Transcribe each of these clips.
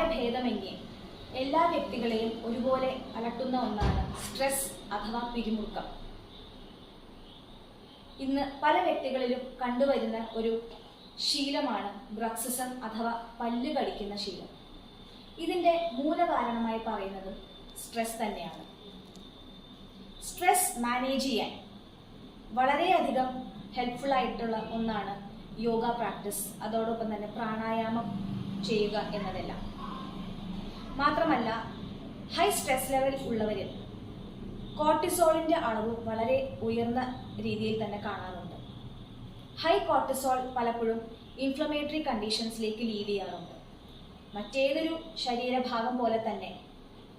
പ്രായഭേദമന്യേ എല്ലാ വ്യക്തികളെയും ഒരുപോലെ അലട്ടുന്ന ഒന്നാണ് സ്ട്രെസ് അഥവാ പിരിമുറുക്കം. ഇന്ന് പല വ്യക്തികളിലും കണ്ടുവരുന്ന ഒരു ശീലമാണ് ബ്രക്സിസം അഥവാ പല്ല് കടിക്കുന്ന ശീലം. ഇതിന്റെ മൂലകാരണമായി പറയുന്നത് സ്ട്രെസ് തന്നെയാണ്. സ്ട്രെസ് മാനേജ് ചെയ്യാൻ വളരെയധികം ഹെൽപ്ഫുൾ ആയിട്ടുള്ള ഒന്നാണ് യോഗ പ്രാക്ടീസ്, അതോടൊപ്പം തന്നെ പ്രാണായാമം ചെയ്യുക എന്നതെല്ലാം. മാത്രമല്ല, ഹൈ സ്ട്രെസ് ലെവൽ ഉള്ളവരിൽ കോർട്ടിസോളിന്റെ അളവ് വളരെ ഉയർന്ന രീതിയിൽ തന്നെ കാണാറുണ്ട്. ഹൈ കോർട്ടിസോൾ പലപ്പോഴും ഇൻഫ്ലമേറ്ററി കണ്ടീഷൻസിലേക്ക് ലീഡ് ചെയ്യാറുണ്ട്. മറ്റേതൊരു ശരീരഭാഗം പോലെ തന്നെ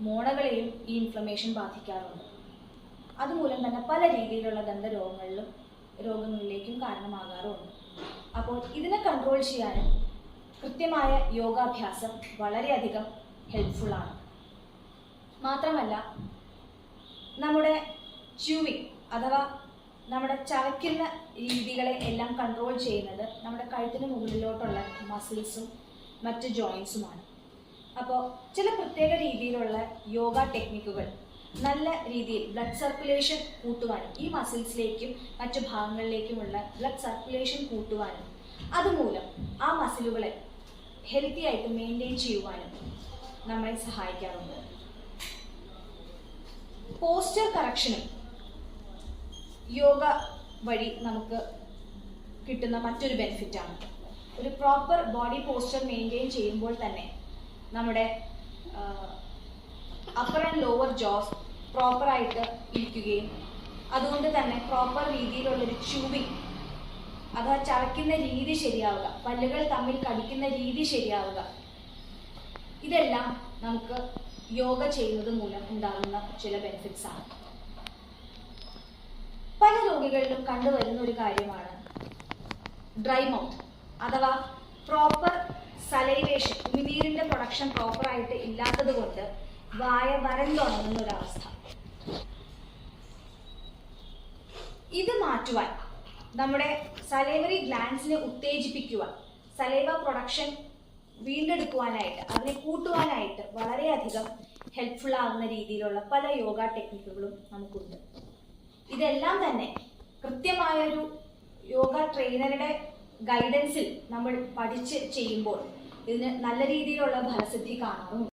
മോണകളെയും ഈ ഇൻഫ്ലമേഷൻ ബാധിക്കാറുണ്ട്. അതുമൂലം തന്നെ പല രീതിയിലുള്ള രോഗങ്ങളിലേക്കും കാരണമാകാറുമുണ്ട്. അപ്പോൾ ഇതിനെ കൺട്രോൾ ചെയ്യാനും കൃത്യമായ യോഗാഭ്യാസം വളരെയധികം ഹെൽപ്ഫുൾ ആണ്. മാത്രമല്ല, നമ്മുടെ ച്യൂവിങ് അഥവാ നമ്മുടെ ചവയ്ക്കുന്ന രീതികളെ എല്ലാം കൺട്രോൾ ചെയ്യുന്നത് നമ്മുടെ കഴുത്തിന് മുകളിലോട്ടുള്ള മസിൽസും മറ്റ് ജോയിൻസുമാണ്. അപ്പോൾ ചില പ്രത്യേക രീതിയിലുള്ള യോഗ ടെക്നിക്കുകൾ നല്ല രീതിയിൽ ബ്ലഡ് സർക്കുലേഷൻ കൂട്ടുവാനും ഈ മസിൽസിലേക്കും മറ്റു ഭാഗങ്ങളിലേക്കുമുള്ള ബ്ലഡ് സർക്കുലേഷൻ കൂട്ടുവാനും അതുമൂലം ആ മസിലുകളെ ഹെൽത്തി ആയിട്ട് മെയിൻറ്റെയിൻ ചെയ്യുവാനും നമ്മളെ സഹായിക്കാറുണ്ട്. പോസ്ചർ കറക്ഷനും യോഗ വഴി നമുക്ക് കിട്ടുന്ന മറ്റൊരു ബെനിഫിറ്റാണ്. ഒരു പ്രോപ്പർ ബോഡി പോസ്ചർ മെയിൻറ്റെയിൻ ചെയ്യുമ്പോൾ തന്നെ നമ്മുടെ അപ്പർ ആൻഡ് ലോവർ ജോസ് പ്രോപ്പറായിട്ട് ഇരിക്കുകയും അതുകൊണ്ട് തന്നെ പ്രോപ്പർ രീതിയിലുള്ളൊരു ച്യൂവിങ് അഥവാ ചവയ്ക്കുന്ന രീതി ശരിയാവുക, പല്ലുകൾ തമ്മിൽ കടിക്കുന്ന രീതി ശരിയാവുക, ഇതെല്ലാം നമുക്ക് യോഗ ചെയ്യുന്നത് മൂലം ഉണ്ടാകുന്ന ചില ബെനിഫിറ്റ്സ് ആണ്. പല രോഗികളിലും കണ്ടുവരുന്ന ഒരു കാര്യമാണ് ഡ്രൈ മൗത്ത് അഥവാ പ്രോപ്പർ സലൈവേഷൻ, ഉമിനീരിന്റെ പ്രൊഡക്ഷൻ പ്രോപ്പറായിട്ട് ഇല്ലാത്തത് കൊണ്ട് വായ വരണ്ടുണങ്ങുന്ന ഒരവസ്ഥ. ഇത് മാറ്റുവാൻ, നമ്മുടെ സലൈവറി ഗ്ലാൻഡ്സിനെ ഉത്തേജിപ്പിക്കുവാൻ, സലൈവ പ്രൊഡക്ഷൻ വീണ്ടെടുക്കുവാനായിട്ട്, അതിനെ കൂട്ടുവാനായിട്ട് വളരെയധികം ഹെൽപ്ഫുൾ ആകുന്ന രീതിയിലുള്ള പല യോഗ ടെക്നിക്കുകളും നമുക്കുണ്ട്. ഇതെല്ലാം തന്നെ കൃത്യമായൊരു യോഗ ട്രെയിനറുടെ ഗൈഡൻസിൽ നമ്മൾ പഠിച്ച് ചെയ്യുമ്പോൾ ഇതിന് നല്ല രീതിയിലുള്ള ഫലസിദ്ധി കാണാറുണ്ട്.